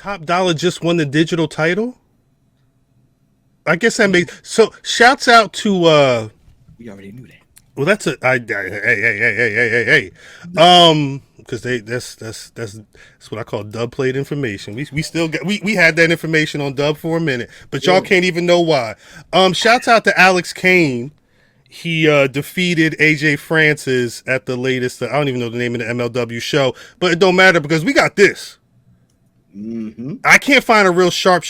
Top Dollar just won the digital title. I guess that makes so. Shouts out to. We already knew that. Well, that's a. Hey. Because that's what I call dub plate information. We still got we had that information on dub for a minute, but y'all can't even know why. Shouts out to Alex Kane. He defeated AJ Francis at the latest. I don't even know the name of the MLW show, but it don't matter because we got this. Mm-hmm. I can't find a real sharp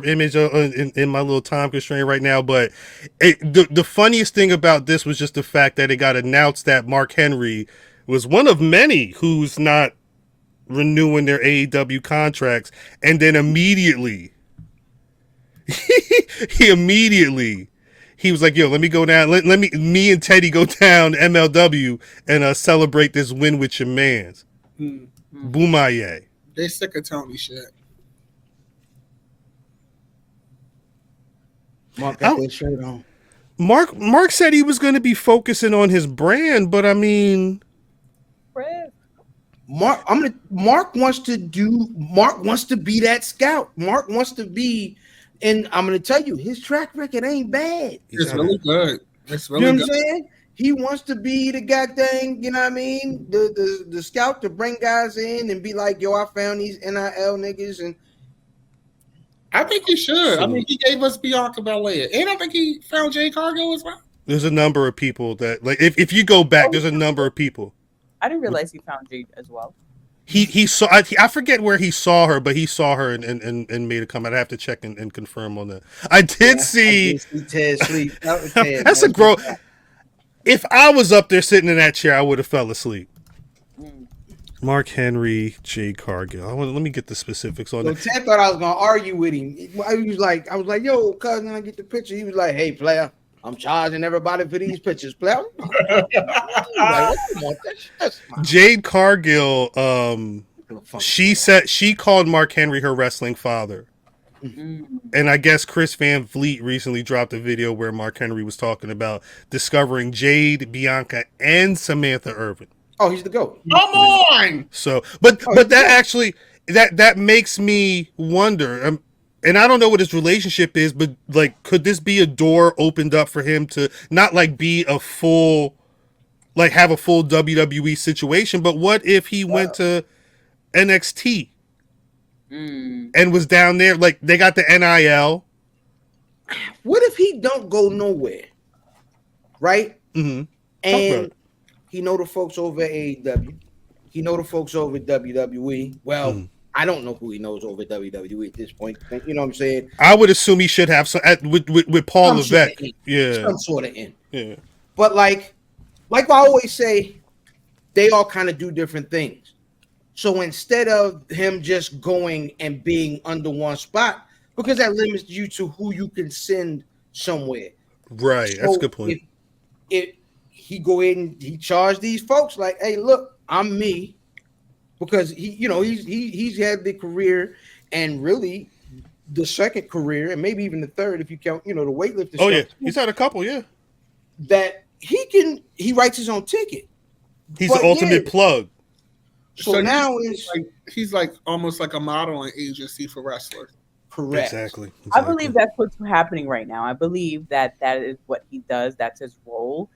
image in my little time constraint right now, but the funniest thing about this was just the fact that it got announced that Mark Henry was one of many who's not renewing their AEW contracts, and then immediately he was like, yo, let me go down, let me and Teddy go down to MLW and celebrate this win with your mans. Boomaye. They sick of Tony shit. Mark got that shirt on. Mark said he was going to be focusing on his brand, but I mean, Mark wants to be that scout. Mark wants to be, and I'm going to tell you, his track record ain't bad. It's really good. It's really you know good. what I'm saying? He wants to be the goddamn, you know what I mean? The scout to bring guys in and be like, yo, I found these NIL niggas. And I think he should. I mean, he gave us Bianca Belair. And I think he found Jay Cargill as well. There's a number of people that, like, if you go back, there's a number of people. I didn't realize he found Jade as well. He saw, I forget where he saw her, but he saw her and made a comment. I have to check and confirm on that. I did see Ted sleep. That's a grow. If I was up there sitting in that chair, I would have fell asleep. Mark Henry, Jay Cargill. Let me get the specifics on that. Ted thought I was gonna argue with him. I was like, yo, cousin, I get the picture. He was like, hey, player, I'm charging everybody for these pictures, player. Jade Cargill, she called Mark Henry her wrestling father. And I guess Chris Van Vliet recently dropped a video where Mark Henry was talking about discovering Jade, Bianca, and Samantha Irvin. Oh, he's the GOAT. Come on. So, but that actually that makes me wonder. And I don't know what his relationship is, but like, could this be a door opened up for him to not like be a full, like have a full WWE situation? But what if he went to NXT? And was down there, like they got the NIL. What if he don't go nowhere, right? Mm-hmm. And he know the folks over at AEW, he know the folks over at WWE. Well, I don't know who he knows over at WWE at this point. You know what I'm saying? I would assume he should have some with Paul Levesque. Some sort of in. Yeah. But like I always say, they all kind of do different things. So instead of him just going and being under one spot, because that limits you to who you can send somewhere. Right. So that's a good point. If he go in and he charge these folks like, hey, look, I'm me, because he's had the career and really the second career and maybe even the third if you count, the weightlifting. Oh, yeah. He's had a couple, yeah. That he writes his own ticket. He's the ultimate plug. So now he's like almost like a modeling agency for wrestlers. Correct. Exactly. I believe that's what's happening right now. I believe that is what he does. That's his role.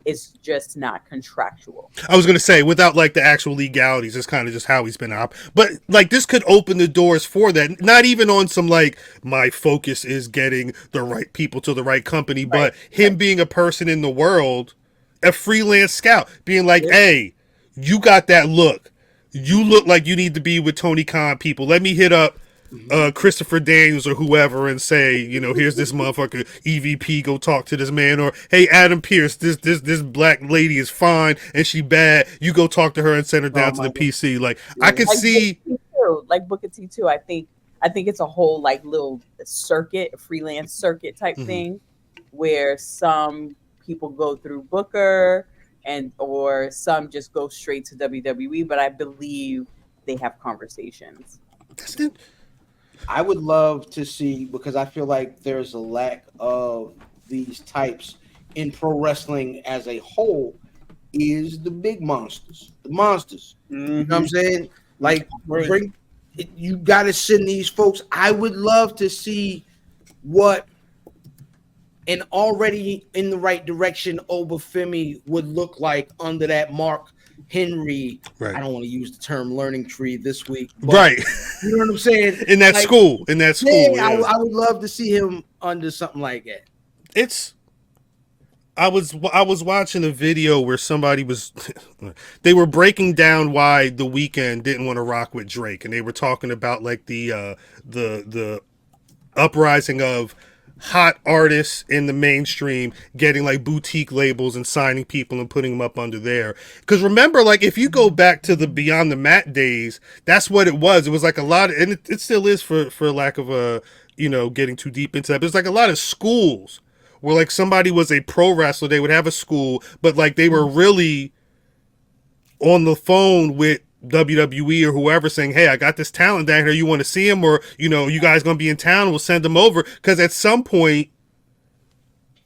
It's just not contractual. I was going to say, without like the actual legalities, it's kind of just how he's been up. But like this could open the doors for that. Not even on some like my focus is getting the right people to the right company, but him being a person in the world, a freelance scout, being like, hey, you got that look. You look like you need to be with Tony Khan people. Let me hit up Christopher Daniels or whoever and say, here's this motherfucker EVP, go talk to this man. Or, hey, Adam Pierce, this black lady is fine and she bad. You go talk to her and send her down to the PC. Like, I could see. Like Booker T too. I think it's a whole like little circuit, freelance circuit type thing where some people go through Booker or some just go straight to WWE, but I believe they have conversations. I would love to see, because I feel like there's a lack of these types in pro wrestling as a whole, is the big monsters. The monsters. You know what I'm saying? Like You got to send these folks. I would love to see what an already in the right direction Obafemi would look like under that Mark Henry. Right. I don't want to use the term learning tree this week, but Right. you know what I'm saying? In that Like, school. Yeah, I would love to see him under something like that. I was watching a video where somebody was they were breaking down why The Weeknd didn't want to rock with Drake, and they were talking about like the uprising of hot artists in the mainstream getting like boutique labels and signing people and putting them up under there. Because remember, like if you go back to the Beyond the Mat days, that's what it was. It was like a lot of, and it still is for lack of getting too deep into that. But it's like a lot of schools where like somebody was a pro wrestler, they would have a school, but like they were really on the phone with WWE or whoever saying, hey, I got this talent down here. You want to see him? Or, you guys going to be in town? We'll send them over. Because at some point,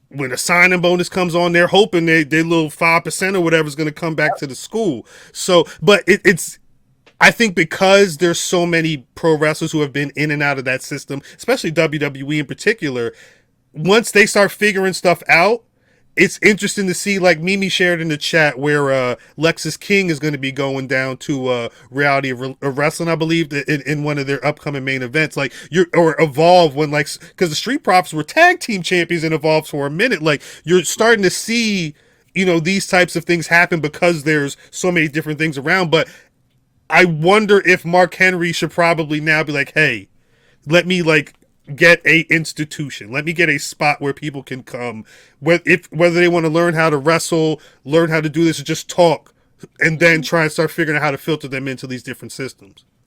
when a signing bonus comes on, they're hoping their little 5% or whatever is going to come back to the school. So, but it's, I think because there's so many pro wrestlers who have been in and out of that system, especially WWE in particular, once they start figuring stuff out, it's interesting to see, like Mimi shared in the chat, where Lexus King is going to be going down to Reality of Wrestling, I believe, in one of their upcoming main events. Like or Evolve, when like, because the Street Profits were tag team champions in Evolve for a minute. Like you're starting to see, these types of things happen because there's so many different things around. But I wonder if Mark Henry should probably now be like, hey, let me like get a institution. Let me get a spot where people can come, whether they want to learn how to wrestle, learn how to do this, or just talk, and then try and start figuring out how to filter them into these different systems.